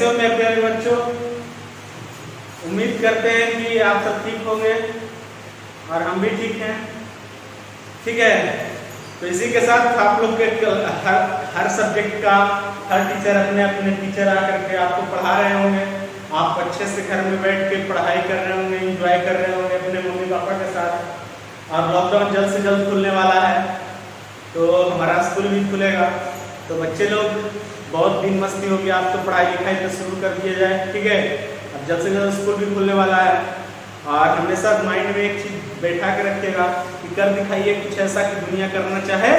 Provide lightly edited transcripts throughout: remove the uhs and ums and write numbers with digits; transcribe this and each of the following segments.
कैसे हो मेरे प्यारे बच्चों? उम्मीद करते हैं कि आप सब ठीक होंगे और हम भी ठीक हैं। ठीक है, तो इसी के साथ आप लोग के हर सब्जेक्ट का हर टीचर अपने अपने टीचर आकर के आपको पढ़ा रहे होंगे। आप अच्छे से घर में बैठ के पढ़ाई कर रहे होंगे, एंजॉय कर रहे होंगे अपने मम्मी पापा के साथ। और लॉकडाउन जल्द से जल्द खुलने वाला है, तो हमारा स्कूल भी खुलेगा। तो बच्चे लोग बहुत दिन मस्ती होगी, आप तो पढ़ाई लिखाई तो शुरू कर दिया जाए। ठीक है, अब जल्द से जल्द स्कूल भी खुलने वाला है और हमेशा माइंड में एक चीज बैठा के रखिएगा कि कर दिखाइए कुछ ऐसा कि दुनिया करना चाहे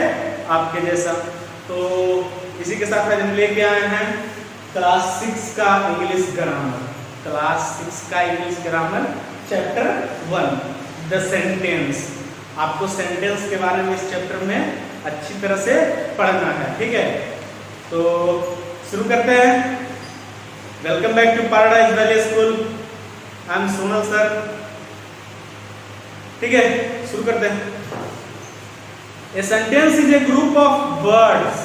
आपके जैसा। तो इसी के साथ आज हम लेके आए हैं क्लास 6 का इंग्लिश ग्रामर। क्लास 6 का English grammar chapter 1 the sentence. आपको सेंटेंस के बारे में इस चैप्टर में अच्छी तरह से पढ़ना है। ठीक है, तो शुरू करते हैं। Welcome back to Paradise Valley School. I am Sonal sir. ठीक है, शुरू करते हैं। A sentence is a group of words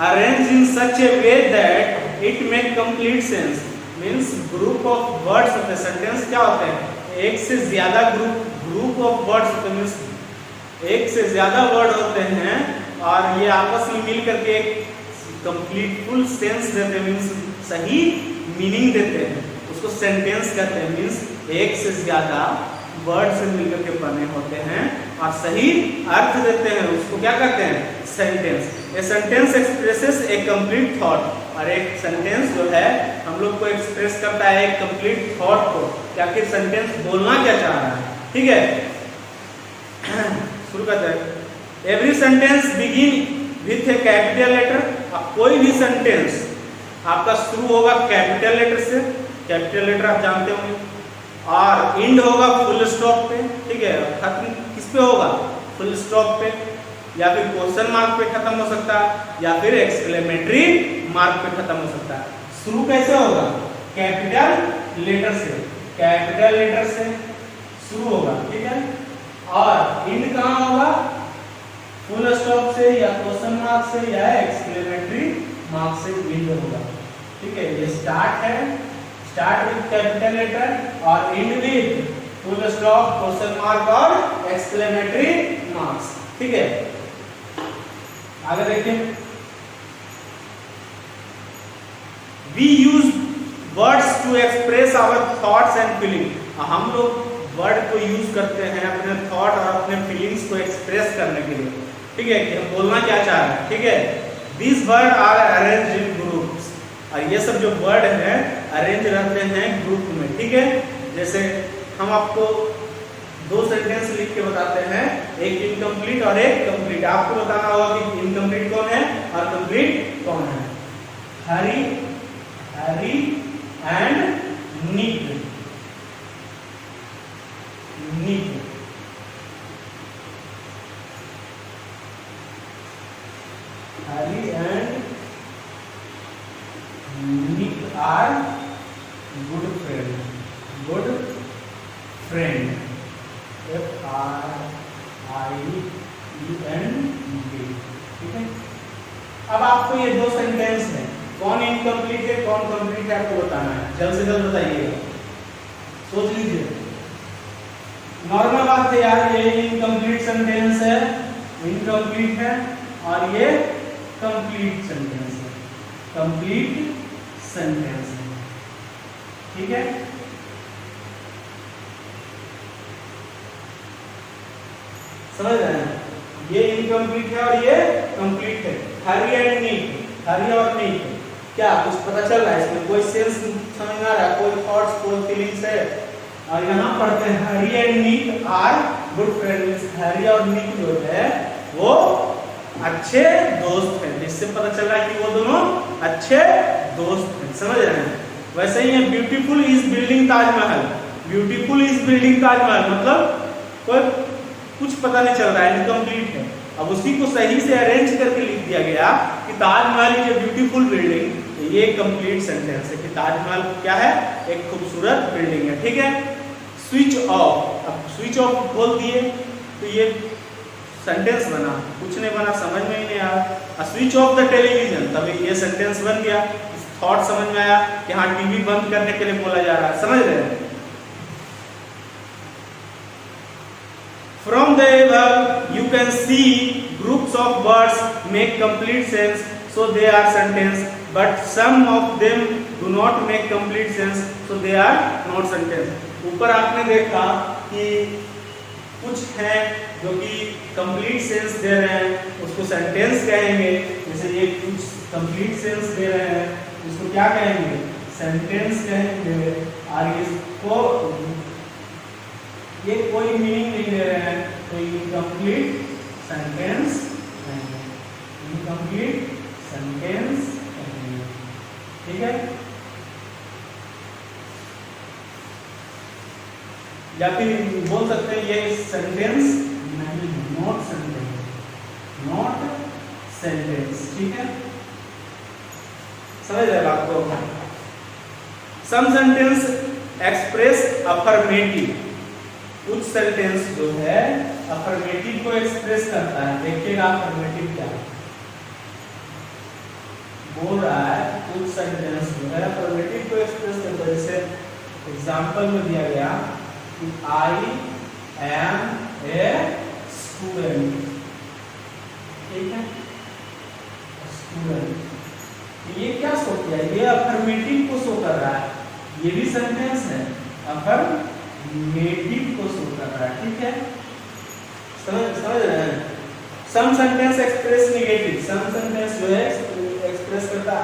arranged in such a way that it make complete sense. Means group of words होते हैं। सेंटेंस क्या होते हैं? एक से ज्यादा ग्रुप ऑफ वर्ड्स होते हैं। मीन्स एक से ज्यादा वर्ड होते हैं और ये आपस में मिल करके एक कंप्लीट फुल सेंस देते हैं। मीन्स सही मीनिंग देते हैं, उसको सेंटेंस कहते हैं। मीन्स एक से ज्यादा वर्ड से मिलकर के बने होते हैं और सही अर्थ देते हैं, उसको क्या कहते हैं? Sentence. A sentence expresses A complete thought. और एक सेंटेंस जो है हम लोग को एक्सप्रेस करता है एक कंप्लीट थॉट को, कि आखिर सेंटेंस बोलना क्या चाह रहा है। ठीक है, शुरू करते हैं। Every sentence begin with a capital letter. अब कोई भी सेंटेंस आपका शुरू होगा कैपिटल लेटर से। कैपिटल लेटर आप जानते होंगे। और एंड होगा फुल स्टॉप पे। ठीक है, खत्म किस पे होगा? फुल स्टॉप पे, या फिर क्वेश्चन मार्क पे खत्म हो सकता है, या फिर एक्सक्लेमेटरी मार्क पे खत्म हो सकता है। शुरू कैसे होगा? कैपिटल लेटर से। कैपिटल लेटर से शुरू होगा। ठीक है, और एंड कहाँ होगा? फुल स्टॉप से, या क्वेश्चन मार्क से, या एक्सक्लेमेटरी मार्क से एंड होगा। ठीक है, ये स्टार्ट है, स्टार्ट विद कैपिटल लेटर और end with full stop, question mark और एक्सक्लेमेटरी मार्क्स। ठीक है, आगे देखिए। We use words to express our thoughts and feeling. हम लोग वर्ड को यूज करते हैं अपने थॉट और अपने फीलिंग्स को एक्सप्रेस करने के लिए। ठीक है, कि हम बोलना क्या चाह रहे हैं। ठीक है, this word are arranged in groups. और ये सब जो वर्ड हैं अरेंज रहते हैं ग्रुप में। ठीक है, जैसे हम आपको दो सेंटेंस लिख के बताते हैं, एक इनकम्प्लीट और एक कंप्लीट। आपको बताना होगा कि इनकम्प्लीट कौन है और कंप्लीट कौन है। Hari, Hari and Neet. Neet, Hari and Neet are good friend. Good friend, FRIEND। ठीक है, अब आपको ये दो सेंटेंस है, कौन इनकम्प्लीट है कौन कंप्लीट है आपको बताना है। जल्द से जल्द बताइएगा, सोच लीजिए। नॉर्मल बात है यार, ये इनकम्प्लीट सेंटेंस है, इनकम्प्लीट है, और ये कंप्लीट सेंटेंस है, कंप्लीट सेंटेंस है। ठीक है, समझ रहे हैं? ये इनकम्प्लीट है और ये कंप्लीट है। हरी एंड नीट, हरी और नीट, क्या कुछ पता चल रहा है इसमें? कोई सेंस समझ में आ रहा है? कोई थॉट्स, कोई फीलिंग्स है? और यहाँ पढ़ते हैं Hari and Neet are good friends. Hari और नीट जो है वो अच्छे दोस्त हैं, जिससे पता चल रहा है कि वो दोनों अच्छे दोस्त हैं। समझ रहे हैं? वैसे ही है beautiful is building Taj Mahal. Beautiful is building Taj Mahal मतलब कोई कुछ पता नहीं चल रहा है, इनकम्प्लीट है। अब उसी को सही से अरेंज करके लिख दिया गया कि Taj Mahal is a beautiful building. ये कंप्लीट सेंटेंस है कि ताजमहल क्या है? एक खूबसूरत बिल्डिंग है। ठीक है, स्विच ऑफ। अब स्विच ऑफ बोल दिए तो ये सेंटेंस बना, कुछ नहीं बना, समझ में ही नहीं आया। स्विच ऑफ द टेलीविजन, तभी ये सेंटेंस बन गया। थॉट समझ में आया कि हाँ टीवी बंद करने के लिए बोला जा रहा है, समझ रहे हैं। From the above you can see groups of words make complete sense, so they are sentence, but some of them do not make complete sense, so they are not sentence। ऊपर आपने देखा कि कुछ हैं जो कि कंप्लीट सेंस दे रहे हैं, उसको सेंटेंस कहेंगे। जैसे ये कुछ कंप्लीट सेंस दे रहे हैं, इसको क्या कहेंगे, सेंटेंस कहेंगे। और इसको ये कोई मीनिंग नहीं दे रहे हैं तो इनकम्प्लीट सेंटेंस कहेंगे, इनकम्प्लीट सेंटेंस कहेंगे, ठीक है। या फिर बोल सकते हैं ये सेंटेंस नहीं, नॉट सेंटेंस, नॉट सेंटेंस, ठीक है। समझ रहे बात को। सम सेंटेंस एक्सप्रेस अफर्मेटिव, कुछ सेंटेंस जो है अफर्मेटिव को एक्सप्रेस करता है। देखिएगा अफर्मेटिव क्या बोल रहा है, कुछ सेंटेंस जो है अफर्मेटिव को एक्सप्रेस करता है। जैसे एग्जांपल में दिया गया कि आई एम ए स्टूडेंट, ठीक है, स्टूडेंट। ये क्या शो किया, ये अफर्मेटिव को शो कर रहा है, ये भी सेंटेंस है, अफर्मेटिव को शो कर रहा है, ठीक है। समझ रहे हैं। Some sentence express negative, some sentence जो है एक्सप्रेस करता है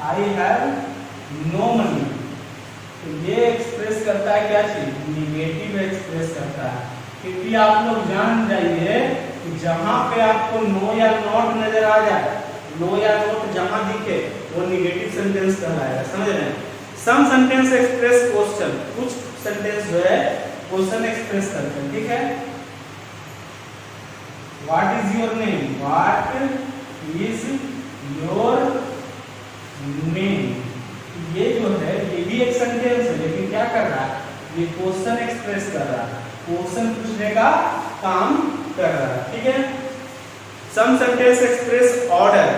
आई हैव नो मनी, तो ये एक्सप्रेस करता है क्या चीज, नेगेटिव एक्सप्रेस करता है। क्योंकि आप लोग जान जाइए कि जहां पे आपको नो या नॉट नजर आ जाए, नो या नॉट जहां दिखे वो नेगेटिव सेंटेंस कहलाएगा, समझ रहे हैं। सम सेंटेंस एक्सप्रेस क्वेश्चन, कुछ सेंटेंस जो है क्वेश्चन एक्सप्रेस करते हैं, ठीक है। What is your name, what is your name, ये जो है ये भी एक सेंटेंस है, लेकिन क्या कर रहा है, ये क्वेश्चन एक्सप्रेस कर रहा है, क्वेश्चन पूछने का काम कर रहा है, ठीक है। सम सेंटेंस एक्सप्रेस ऑर्डर,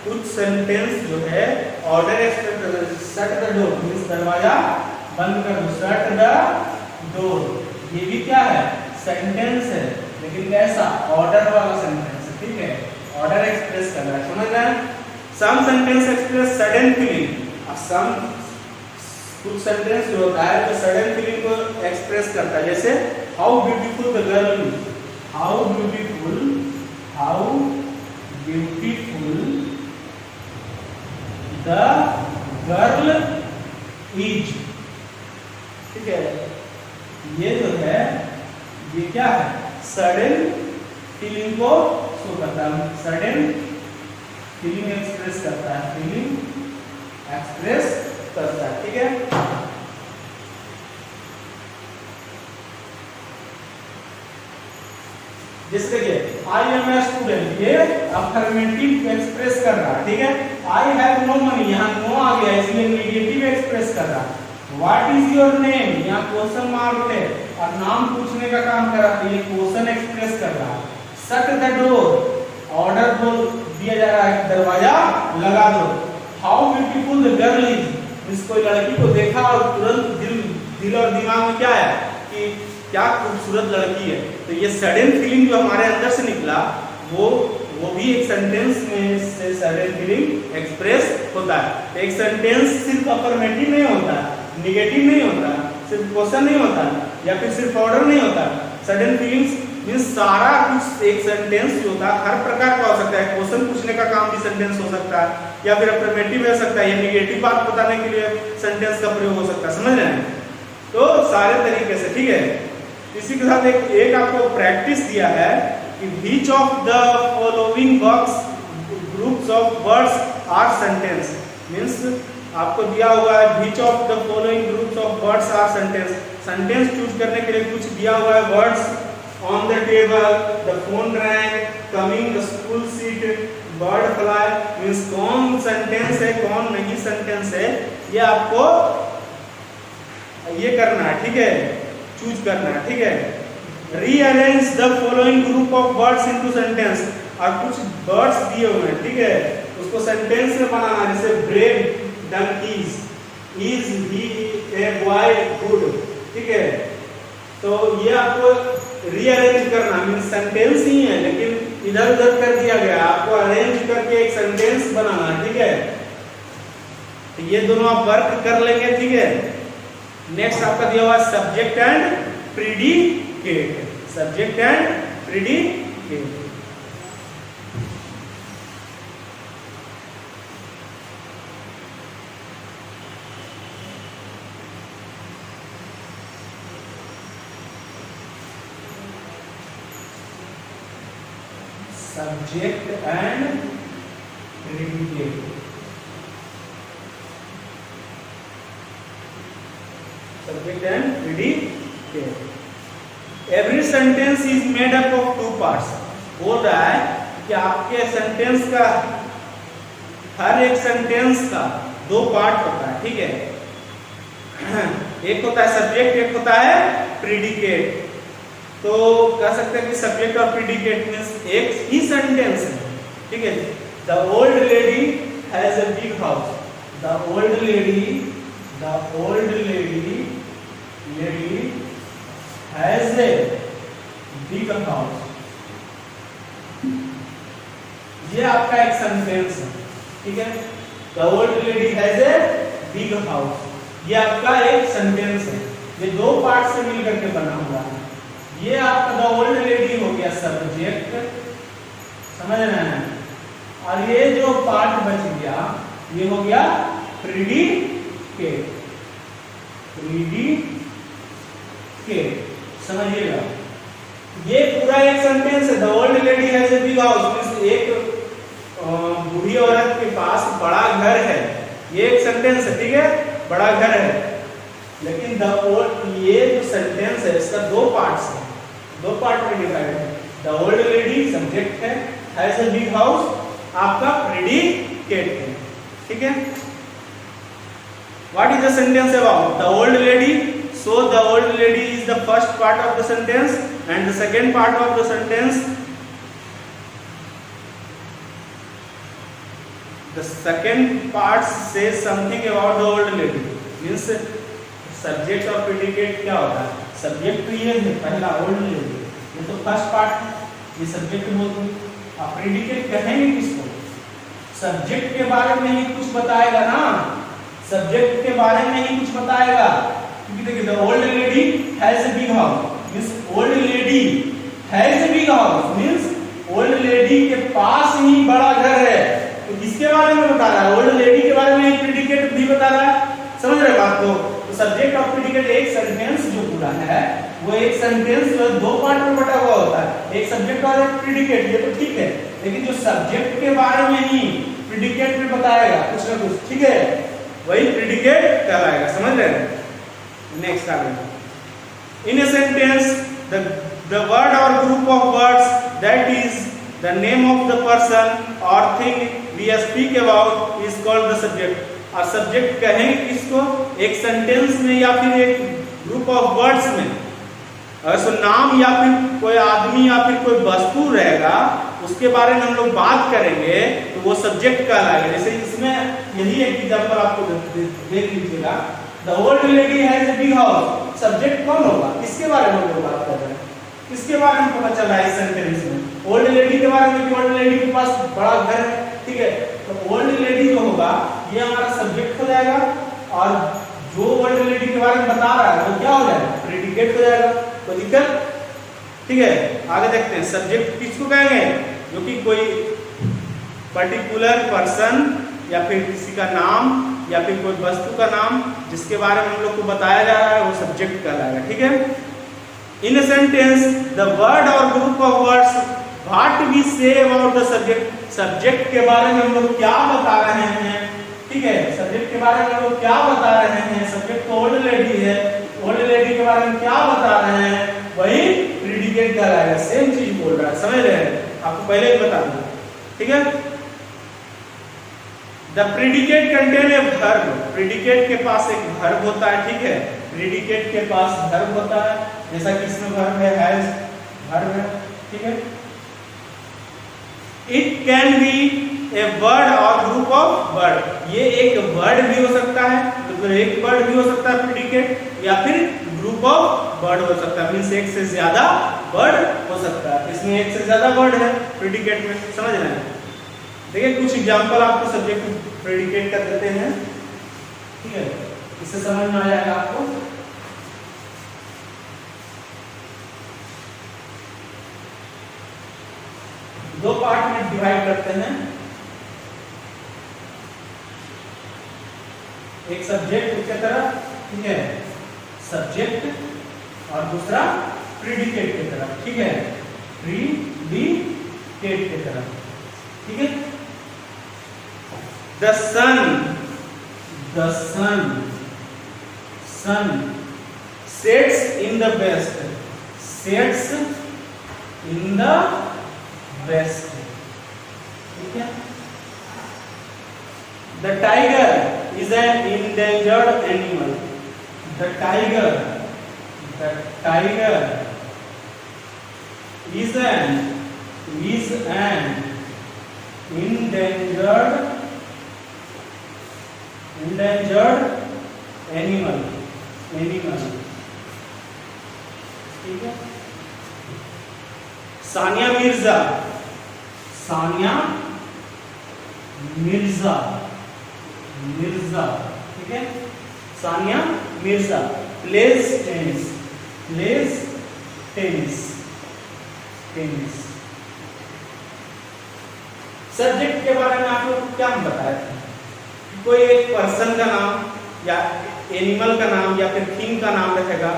कुछ सेंटेंस जो है ऑर्डर एक्सप्रेस कर रहा है। शट द डोर मींस दरवाजा बंद कर दो, शट द डोर, ये भी क्या है, सेंटेंस है, लेकिन कैसा, ऑर्डर वाला सेंटेंस है, ठीक है, ऑर्डर एक्सप्रेस कर रहा है, समझ रहे हैं। Some sentence express sudden feeling, some कुछ सेंटेंस जो होता है जो सडन फीलिंग को एक्सप्रेस करता है। जैसे how beautiful the girl is, how beautiful the girl is, ठीक है। ये जो है ये क्या है, सडन फीलिंग को शो करता है, सडन फीलिंग एक्सप्रेस करता है, फीलिंग एक्सप्रेस करता है, ठीक है। जैसे देखिए आई एम ए स्टूडेंट, ये अफर्मेटिव एक्सप्रेस कर रहा है, ठीक है। आई हैव नो मनी, यहाँ नो आ गया इसलिए नेगेटिव एक्सप्रेस कर रहा है। व्हाट इज योर नेम, यहाँ क्वेश्चन मार्क है और नाम पूछने का काम कर रहा है, ये क्वेश्चन एक्सप्रेस कर रहा है। शट द डोर, ऑर्डर बोल दिया जा रहा है, दरवाजा लगा दो। How beautiful the girl is, इस कोई लड़की को देखा और तुरंत दिल और दिमाग में क्या है कि क्या खूबसूरत लड़की है, तो ये सडन फीलिंग जो हमारे अंदर से निकला वो भी एक सेंटेंस में से सडन फीलिंग एक्सप्रेस होता है। एक सेंटेंस सिर्फ अफर्मेटिव नहीं होता, नेगेटिव नहीं होता, सिर्फ क्वेश्चन नहीं होता, या फिर सिर्फ ऑर्डर नहीं होता। सडन फीलिंग्स मींस सारा कुछ एक सेंटेंस जो होता है हर प्रकार का हो सकता है। क्वेश्चन पूछने का काम भी सेंटेंस हो सकता है, या फिर अफर्मेटिव हो सकता है, या नेगेटिव बात बताने के लिए सेंटेंस का प्रयोग हो सकता है, समझ रहे हैं। तो सारे तरीके से, ठीक है। इसी के साथ एक आपको प्रैक्टिस दिया है कि which of the following groups of words are sentence, means आपको दिया हुआ है which of the following groups of words are sentence. Sentence choose करने के लिए कुछ दिया हुआ है, words on the table, the phone rang, coming, the school seat, bird fly, means कौन सेंटेंस है कौन नहीं सेंटेंस है, ये आपको ये करना है, ठीक है, चूज करना है, ठीक है। Rearrange the following group of words into sentence, और कुछ वर्ड्स दिए हुए हैं, ठीक है, उस उसको सेंटेंस में बनाना, जैसे brave donkeys, is he a boy good, ठीक है। तो ये आपको रीअरेंज करना, मीन सेंटेंस ही है लेकिन इधर उधर कर दिया गया, आपको अरेंज करके एक सेंटेंस बनाना, ठीक है। तो ये दोनों आप वर्क कर लेंगे, ठीक है। नेक्स्ट आपका दिया हुआ subject and predicate, subject and predicate. Subject and predicate. Subject and predicate. Every sentence is made up of two parts. बोल रहा है कि आपके सेंटेंस का, हर एक सेंटेंस का दो पार्ट होता है, ठीक है। एक होता है सब्जेक्ट, एक होता है प्रीडिकेट। तो कह सकते हैं कि सब्जेक्ट और प्रीडिकेट मींस एक ही सेंटेंस है, ठीक है। The old lady has a big house, the old lady has a big house, ये आपका एक सेंटेंस है, ठीक है। The old lady has a big house, ये आपका एक सेंटेंस है, ये दो पार्ट से मिलकर के बना हुआ है। ये आपका द ओल्ड लेडी हो गया सब्जेक्ट, समझ रहे हैं, और ये जो पार्ट बच गया ये हो गया प्रीडिकेट, समझिएगा। ये पूरा एक सेंटेंस है, the old lady has a big house means एक बूढ़ी औरत के पास बड़ा घर है, ये एक सेंटेंस है, ठीक है, बड़ा घर है। लेकिन द ओल्ड, ये जो सेंटेंस है इसका दो पार्ट्स है, दो पार्ट में डिवाइड है। द ओल्ड लेडी सब्जेक्ट है, हैज अ बिग हाउस आपका प्रीडिकेट है, ठीक है। What is the sentence about the old lady? So the old lady is the first part of the sentence and the second part of the sentence, the second part says something about the old lady, means subject और predicate क्या होता है? Subject तो ये है पहला old lady, ये तो फर्स्ट पार्ट, ये सब्जेक्ट बोलते हैं। आप प्रीडिकेट कहेंगे किसको? सब्जेक्ट के बारे में ही कुछ बताएगा ना, सब्जेक्ट के बारे में ही कुछ बताएगा। क्योंकि देखिए the old lady has a big house means old lady has a big house means old lady के पास ही बड़ा घर है। तो किसके बारे में बता रहा है? ओल्ड लेडी के बारे में प्रीडिकेट भी बता रहा है, समझ रहे बात को? तो सब्जेक्ट और प्रीडिकेट एक सेंटेंस जो पूरा है वो एक सेंटेंस जो दो पार्ट में बटा हुआ होता है, एक सब्जेक्ट और एक प्रीडिकेट, ये तो ठीक है। लेकिन जो सब्जेक्ट के बारे में ही प्रीडिकेट में बताएगा कुछ ना कुछ, ठीक है, वही प्रीडिकेट कहलाएगा, समझ रहे हैं? नेक्स्ट आगे, in a sentence the word or group of words that is the name of the person or thing we speak about is called the subject। और सब्जेक्ट कहेंगे किसको? एक सेंटेंस में या फिर एक ग्रुप ऑफ वर्ड्स में अगर सो नाम या फिर कोई आदमी या फिर कोई वस्तु रहेगा उसके बारे में हम लोग बात करेंगे तो वो सब्जेक्ट कहलाएगा। जैसे इसमें यही एक एग्जांपल आपको देख लीजिएगा, the old lady has a big house, subject कौन होगा? किसके बारे में हम लोग बात कर रहे हैं? किसके बारे में पता चला इस सेंटेंस में? ओल्ड लेडी के बारे में, कि ओल्ड लेडी के पास बड़ा घर है, ठीक है। तो ओल्ड लेडी जो होगा ये हमारा सब्जेक्ट हो जाएगा और जो ओल्ड लेडी के बारे में बता रहा है वो क्या हो जाएगा? प्रीडिकेट हो जाएगा। कोई दिक्कत? ठीक है, आगे देखते हैं। सब्जेक्ट किसको कहेंगे? जो कि कोई पर्टिकुलर पर्सन या फिर किसी का नाम या फिर कोई वस्तु का नाम जिसके बारे में हम लोग को बताया जा रहा है वो सब्जेक्ट कहलाएगा, ठीक है। In a sentence, the word or group of words what we say about the subject, subject के बारे में हम लोग क्या बता रहे हैं, ठीक है, सब्जेक्ट के बारे में हम लोग क्या बता रहे हैं। सब्जेक्ट तो ओल्ड लेडी है, ओल्ड लेडी के बारे में क्या बता रहे हैं वही प्रीडिकेट कहलाएगा। सेम चीज बोल रहा है, समझ रहे हैं? आपको पहले ही बता दूं, ठीक है। The predicate contain a verb, predicate के पास एक वर्ब होता है, ठीक है, प्रीडिकेट के पास वर्ब होता है, जैसा कि इसमें वर्ब है हैज, वर्ब है, ठीक है। It can be A bird और ग्रुप ऑफ बर्ड। ये एक वर्ड भी हो सकता है, तो एक बर्ड भी हो सकता है प्रेडिकेट, या फिर ग्रुप ऑफ बर्ड हो सकता है, मीन्स एक से ज्यादा बर्ड हो सकता है। इसमें एक से ज्यादा बर्ड है प्रेडिकेट में, समझ रहे हैं। देखिए कुछ एग्जांपल आपको सब्जेक्ट प्रेडिकेट का देते हैं, ठीक है, इससे समझ में आ जाएगा आपको। दो पार्ट में डिवाइड करते हैं, एक सब्जेक्ट की तरह, ठीक है, सब्जेक्ट, और दूसरा प्रेडिकेट की तरह, ठीक है, प्रेडिकेट की तरह, ठीक है। The sun sets in the west, sets in the west, ठीक है। The tiger is an endangered animal, the tiger is an endangered animal, ठीक है। सानिया मिर्जा, ठीक है, Sania Mirza plays tennis. Subject के बारे में आपको क्या हम बताए थे, कोई एक पर्सन का नाम या एनिमल का नाम या फिर थिंग का नाम रखेगा,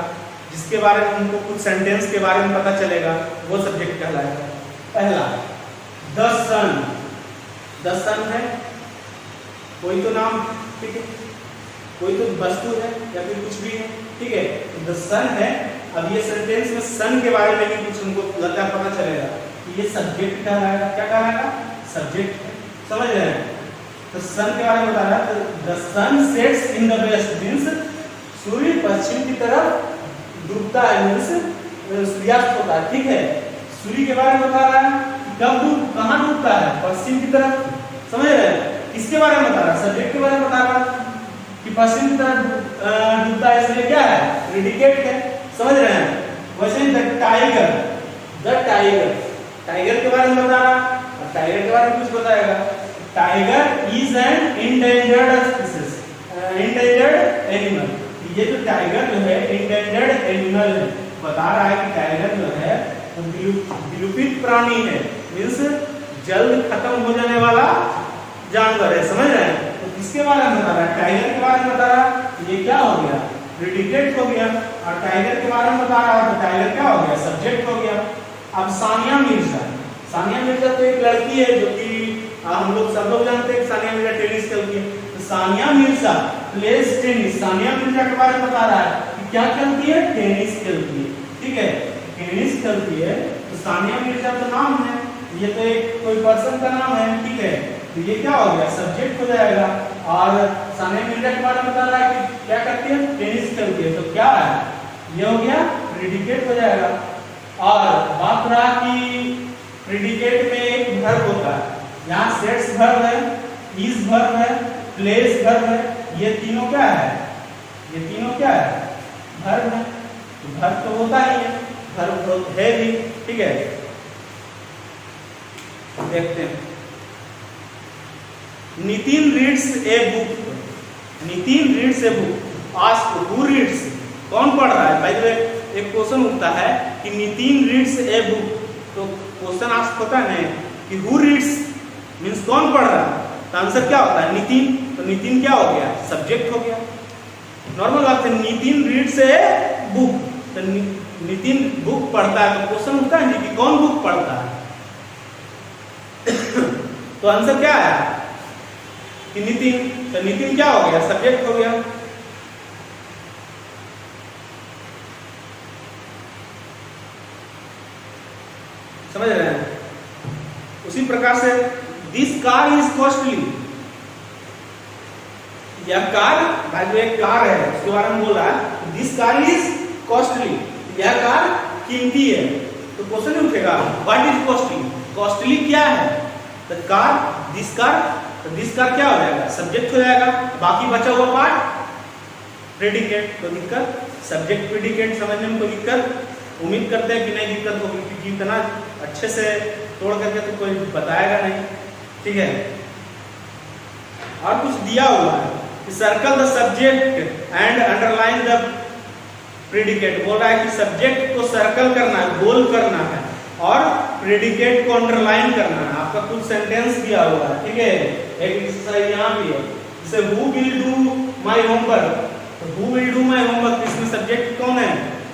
जिसके बारे में हमको कुछ सेंटेंस के बारे में पता चलेगा, वो सब्जेक्ट कहलाएगा। पहला द सन है, कोई तो नाम, ठीक है, कोई तो वस्तु है या फिर कुछ भी है, ठीक है, द सन है। अब ये सेंटेंस में सन के बारे में भी कुछ हमको लगता पता चलेगा, ये सब्जेक्ट कहलाएगा। क्या कहलाएगा? सब्जेक्ट, समझ रहे हैं। तो सन के बारे में बता रहा है, तो the sun sets in the west means सूर्य पश्चिम की तरफ डूबता है, मींस सूर्यास्त होता है, ठीक है। सूर्य के बारे में बता रहा है कि कहाँ डूबता है, पश्चिम की तरफ, समझ रहे हैं। किसके बारे में बता रहा है? सब्जेक्ट के बारे में बता रहा है कि पश्चिम की तरफ डूबता है, इसलिए क्या है? प्रेडिकेट है, समझ रहे हैं। वैसे द टाइगर के बारे में बता रहा है, और टाइगर के बारे में कुछ बताएगा। Tiger is N endangered species, endangered animal. ये जो टाइगर जो है इंडेंजर्ड एनिमल है, बता रहा है कि टाइगर जो है विलुप्त प्राणी है, मींस जल्द खत्म हो जाने वाला जानवर है, समझ रहे हैं। तो किसके बारे में बता रहा है? टाइगर के बारे में बता रहा है। ये क्या हो गया? प्रेडिकेट हो गया। और टाइगर के बारे में बता रहा है, तो टाइगर क्या हो गया? सब्जेक्ट हो गया। अब सानिया मिर्जा तो एक लड़की है जो कि हम लोग सब लोग जानते हैं, सानिया मिर्जा टेनिस खेलती है। तो सानिया मिर्जा प्लेज टेनिस, सानिया मिर्जा के बारे में बता रहा है कि क्या खेलती है? टेनिस खेलती है, ठीक है, टेनिस खेलती है। तो सानिया मिर्जा तो नाम है, ये तो एक कोई पर्सन का नाम है, ठीक है। तो ये क्या हो गया? सब्जेक्ट हो जाएगा। और सानिया मिर्जा के बारे में बता रहा है कि क्या करती है? टेनिस खेलती है, तो क्या है? ये हो गया प्रेडिकेट हो जाएगा। और बात रहा कि प्रेडिकेट में एक वर्ब होता है, यहाँ सेट्स वर्ब है, इज वर्ब है, प्लेस वर्ब है, ये तीनों क्या है? ये तीनों क्या है? वर्ब है। वर्ब तो होता ही है, वर्ब है भी, ठीक है। देखते हैं, Nitin reads a book, Nitin reads a book. Ask who reads, कौन पढ़ रहा है? भाई तो एक क्वेश्चन उठता है कि नितिन रीड्स ए बुक, तो क्वेश्चन आस्क होता है ना कि हु रीड्स मींस कौन पढ़ रहा है, तो आंसर क्या होता है? नितिन। तो नितिन क्या हो गया? सब्जेक्ट हो गया। नॉर्मल बात है, नितिन रीड्स ए बुक, तो नितिन बुक पढ़ता है, तो क्वेश्चन उठता है कि कौन बुक पढ़ता है। तो आंसर क्या है? कि नितिन। तो नितिन क्या हो गया? सब्जेक्ट हो गया। समझ रहे हैं। उसी प्रकार से दिस कार इज कॉस्टली, यह कार, भाई जो एक कार है उसके बारे में बोल रहा है, दिस कार इज कॉस्टली, यह कार कीमती है। तो क्वेश्चन उठेगा व्हाट इज कॉस्टली, कॉस्टली क्या है? द कार, दिस कार, तो दिस कार क्या हो जाएगा, सब्जेक्ट हो जाएगा, बाकी बचा हुआ पार्ट प्रेडिकेट। कोई दिक्कत, सब्जेक्ट प्रेडिकेट समझने में कोई दिक्कत? उम्मीद करते हैं कि नहीं दिक्कत होगी, क्योंकि इतना अच्छे से तोड़ करके तो कोई बताएगा नहीं, ठीक है। और कुछ दिया हुआ है कि circle the subject and underline the predicate, बोल रहा है कि सब्जेक्ट को सर्कल करना है, गोल करना है, और प्रेडिकेट को अंडरलाइन करना है। आपका कुछ सेंटेंस दिया हुआ है, ठीक है। एक एक्सरसाइज यहाँ भी है, जैसे who will do my homework, तो who will do my homework, इसमें सब्जेक्ट कौन है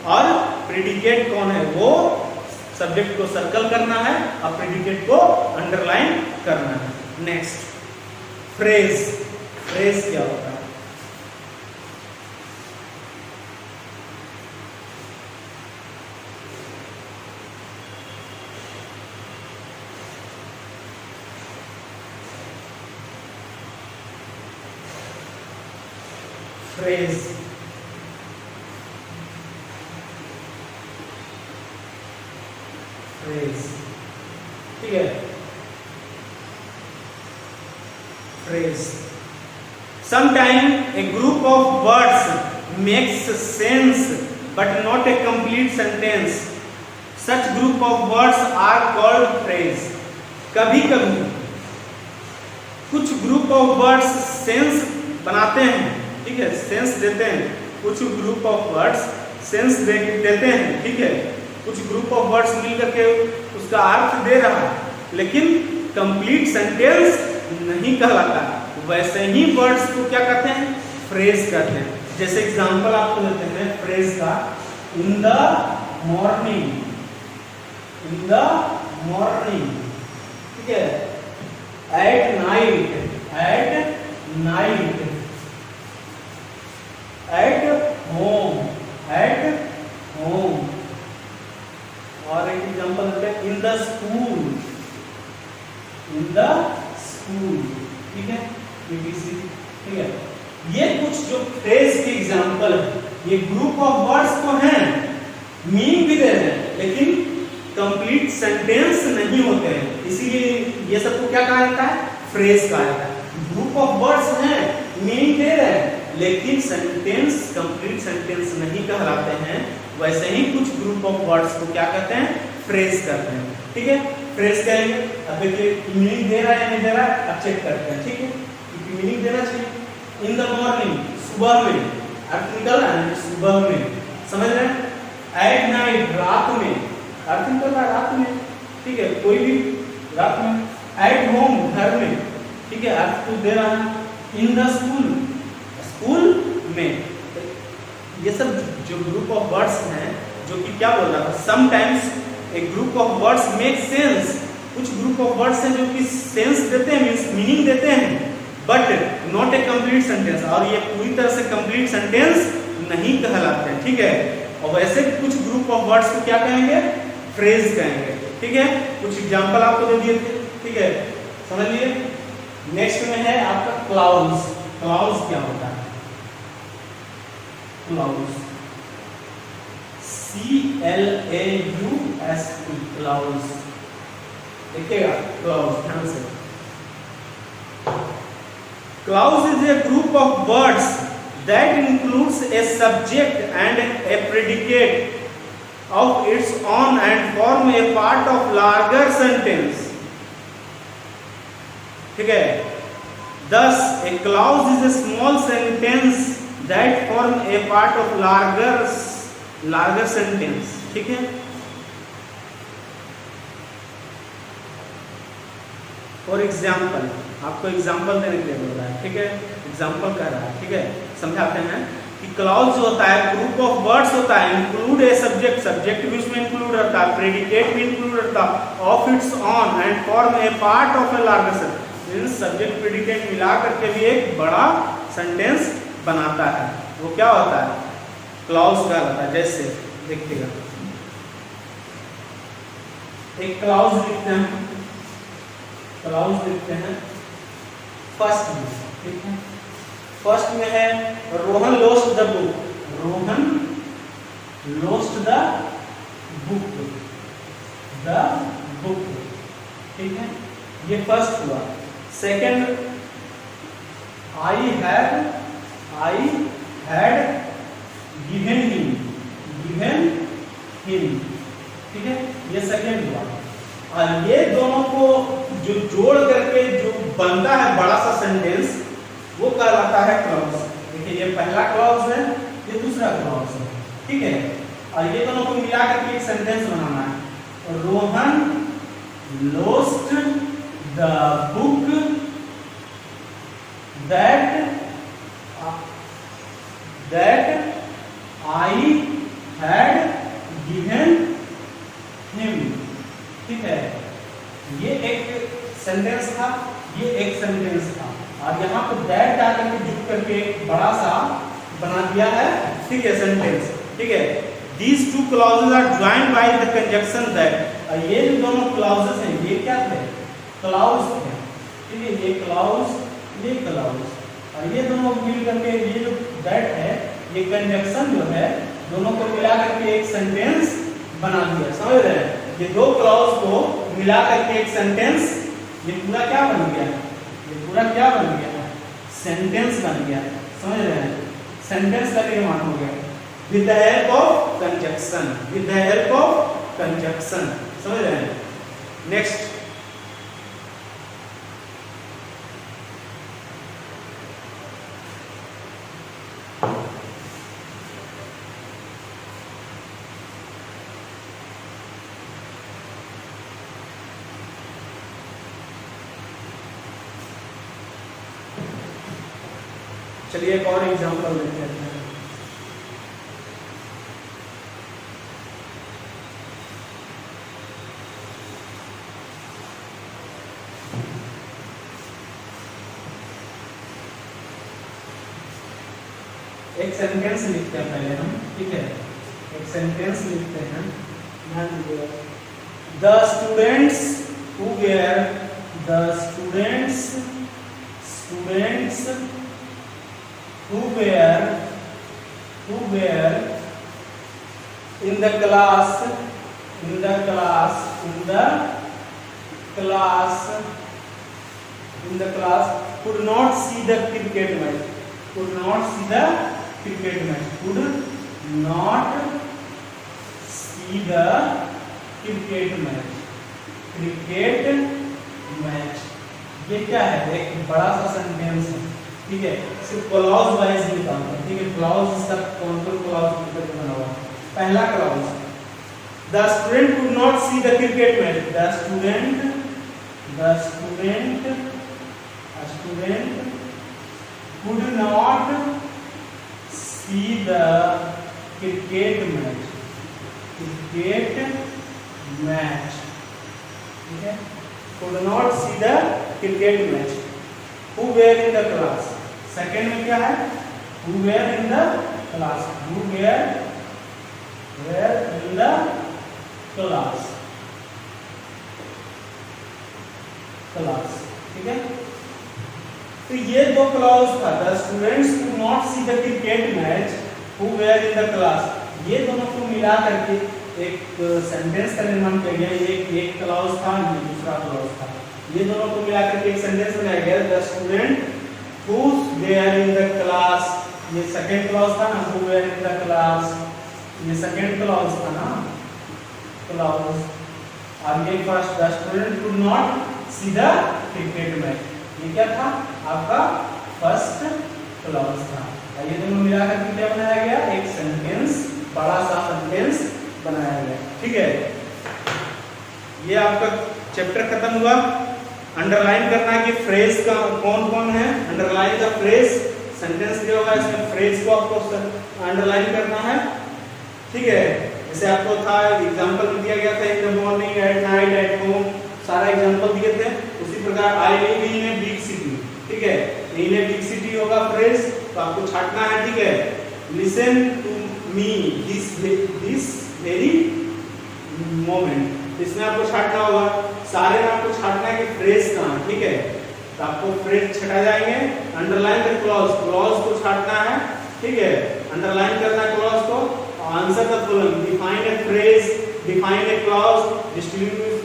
और प्रेडिकेट कौन है, वो सब्जेक्ट को सर्कल करना है और प्रेडिकेट को अंडरलाइन करना है। नेक्स्ट फ्रेज, फ्रेज क्या होता है? फ्रेज, फ्रेज, ठीक है। Phrase, sometime a group of words makes sense but not a complete sentence, such group of words are called phrase. कभी कभी कुछ ग्रुप ऑफ वर्ड्स सेंस बनाते हैं, ठीक है, सेंस देते हैं। कुछ ग्रुप ऑफ वर्ड्स सेंस देते हैं, ठीक है। कुछ ग्रुप ऑफ वर्ड्स मिलकर के उसका अर्थ दे रहा है, लेकिन कंप्लीट सेंटेंस नहीं कहलाता। वैसे ही वर्ड्स को क्या कहते हैं, फ्रेज कहते हैं। जैसे एग्जांपल आपको देते हैं फ्रेज का, इन the morning, in the morning, ठीक है। Eight night, eight night, at home, at home. और एक एग्जांपल देते हैं in the school, in the school, ठीक है, ईटीसी, ठीक है। ये कुछ जो फ्रेज के एग्जांपल है, ये ग्रुप ऑफ वर्ड्स तो हैं, मीनिंग भी दे रहे हैं, लेकिन कंप्लीट सेंटेंस नहीं होते हैं, इसीलिए ये सबको क्या कहा जाता है, फ्रेज कहा जाता है। ग्रुप ऑफ वर्ड्स हैं, मीनिंग दे रहे हैं, लेकिन सेंटेंस, कंप्लीट सेंटेंस नहीं कहलाते हैं। वैसे ही कुछ ग्रुप ऑफ वर्ड्स को क्या कहते हैं, फ्रेज कहते हैं, ठीक है। फ्रेज कहेंगे, अब देखिए मीनिंग दे रहा है या नहीं दे रहा है, अब चेक करते हैं, ठीक है, क्योंकि मीनिंग देना चाहिए। इन द मॉर्निंग, सुबह में, अर्थ निकल रहा है सुबह में, समझ रहे हैं। एट नाइट, रात में, अर्थ निकल रहा है रात में, ठीक है, कोई भी रात में। एट होम, घर में, ठीक है, अर्थ को दे रहा है। इन द स्कूल, स्कूल में। ये सब जो ग्रुप ऑफ वर्ड्स हैं, जो कि क्या बोल रहा था, sometimes a group of words make sense, कुछ ग्रुप ऑफ वर्ड्स हैं जो कि सेंस देते हैं, मींस मीनिंग देते हैं, but not a complete sentence, और ये पूरी तरह से कंप्लीट सेंटेंस नहीं कहलाते हैं, ठीक है। और वैसे कुछ ग्रुप ऑफ वर्ड्स को क्या कहेंगे, फ्रेज कहेंगे, ठीक है। कुछ एग्जांपल आपको दे दिए थे, ठीक है, समझ लिए। नेक्स्ट में है आपका क्लाउड्स। क्लाउड्स क्या होता है, क्लाउड्स, CLAUDS, क्लाउड्स, देखिएगा क्लाउड्स ध्यान से। Clouds is a group of words that includes a subject and a predicate of its own and form a part of larger sentence, ठीक है। Thus a clause is a small sentence that form a part of larger sentence, ठीक है। For example, आपको example देने के लिए बोल रहा है, ठीक है, एग्जाम्पल कर रहा है, ठीक है। समझाते हैं कि क्लॉज जो होता है, ग्रुप ऑफ वर्ड्स होता है, इंक्लूड ए सब्जेक्ट, सब्जेक्ट भी उसमें इंक्लूड रहता है, प्रेडिकेट भी इंक्लूड रहता है, of its on and form A part of a larger sentence, subject predicate मिला करके भी एक बड़ा सेंटेंस बनाता है। वो क्या होता है, क्लॉज का होता है। जैसे देखिएगा, एक क्लॉज लिखते हैं, क्लॉज लिखते हैं फर्स्ट में, ठीक है। फर्स्ट में है Rohan lost the book, Rohan lost the book, the book, ठीक है। ये फर्स्ट हुआ। Second, I had given him, ठीक है, ये सेकंड हुआ। और ये दोनों को जो जोड़ करके जो बनता है बड़ा सा सेंटेंस, वो कहलाता है क्लॉज। देखिए ये पहला क्लॉज है, ये दूसरा क्लॉज है, ठीक है। और ये दोनों को मिला करके एक सेंटेंस बनाना है। Rohan lost the book that I had given him, ठीक है। ये एक सेंटेंस था, ये एक सेंटेंस था, और यहाँ पे दैट डाल के जुड़ करके बड़ा सा बना दिया है, ठीक है, सेंटेंस, ठीक है। These two clauses are joined by the conjunction that। ये जो दोनों क्लाउजेस हैं, ये क्या थे? क्लाउज थे, ठीक है। ये क्लाउज, ये क्लाउज, और ये दोनों मिल करके ये जो दैट है, ये कंजंक्शन जो है, दोनों को मिला करके एक सेंटेंस बना दिया। समझ रहे हैं? ये दो क्लाउज को मिला करके एक सेंटेंस, ये पूरा क्या बन गया? ये पूरा क्या बन गया? सेंटेंस बन गया। समझ रहे हैं? सेंटेंस का निर्माण हो गया with the help of conjunction, with the help of conjunction। समझ रहे हैं? नेक्स्ट, चलिए एक और एग्जांपल लेते हैं। एक सेंटेंस लिखते हैं पहले हम, ठीक है। एक सेंटेंस लिखते हैं। The students who were who were in the class could not see the cricket match, could not see the cricket match, ये क्या है? एक बड़ा सा सेंटेंस है, ठीक है। सिर्फ क्लॉज वाइज निकालते हैं, ठीक है। क्लॉज इसका कौन-कौन क्लॉज करके बना हुआ है? पहला clause, the student could not see the cricket match, the student could not see the cricket match, ठीक है। could not see the cricket match, who were in the class। Second में क्या है? who were in the class, who were in the class, ठीक है। तो ये दो क्लॉज था, the students could not see the cricket match, who were in the class. ये दोनों को मिला करके एक सेंटेंस का निर्माण किया गया। एक क्लॉज था, ये दूसरा क्लॉज था, ये दोनों को मिला करके एक सेंटेंस बनाया गया। The student who were in the class, ये सेकंड क्लॉज था ना, who were in the class, ये सेकंड क्लॉज था ना, क्लॉज। और ये first, the student could not see the cricket match, ये क्या था? आपका फर्स्ट क्लॉज था। ये दोनों मिलाकर के क्या बनाया गया? एक सेंटेंस, बड़ा सा सेंटेंस बनाया गया, ठीक है। ये आपका चैप्टर खत्म हुआ। अंडरलाइन करना है कि फ्रेज का कौन कौन है। अंडरलाइन द फ्रेज, सेंटेंस दिया होगा, इसमें फ्रेज को आपको अंडरलाइन करना है, ठीक है। जैसे आपको था एग्जांपल में दिया गया था, in the morning, at night, at home, सारा एग्जांपल दिए थे। उसी प्रकार I live in a big city, ठीक है। इन ए बिग सिटी होगा फ्रेज, तो आपको छाटना है, ठीक है। Listen to me this very moment, इसमें आपको छाटना होगा। सारे में आपको छाटना है कि फ्रेज कहाँ है, ठीक है। तो आपको फ्रेज छटा जाएंगे। अंडरलाइन द क्लॉज, क्लॉज को छाटना है, ठीक है। अंडरलाइन करना है क्लॉज को। Answer the following, define a phrase, define a clause, distinguish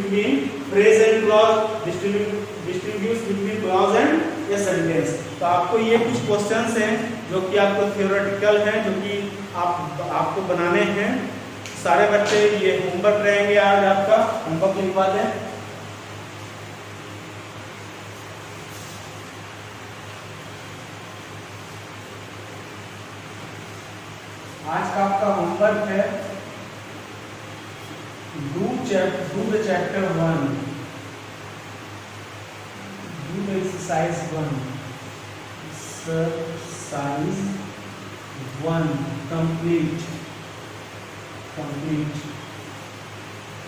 between phrase and clause, distinguish between clause and a sentence. तो आपको ये कुछ क्वेश्चंस हैं जो कि आपको थियोरेटिकल हैं, जो कि आपको बनाने हैं। सारे बच्चे ये होमवर्क रहेंगे, आज आपका होमवर्क लिखवा दें। आज का आपका होमवर्क है do the chapter 1, do the exercise 1, exercise 1 complete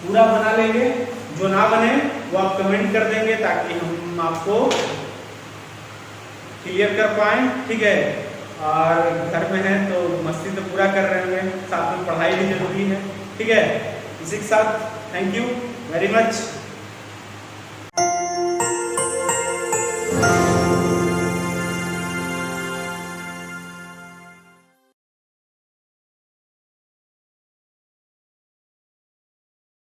पूरा बना लेंगे। जो ना बने वो आप कमेंट कर देंगे ताकि हम आपको क्लियर कर पाए, ठीक है। और घर में है तो मस्ती तो पूरा कर रहे होंगे, साथ में पढ़ाई भी जरूरी है, ठीक है। इसी के साथ थैंक यू वेरी मच।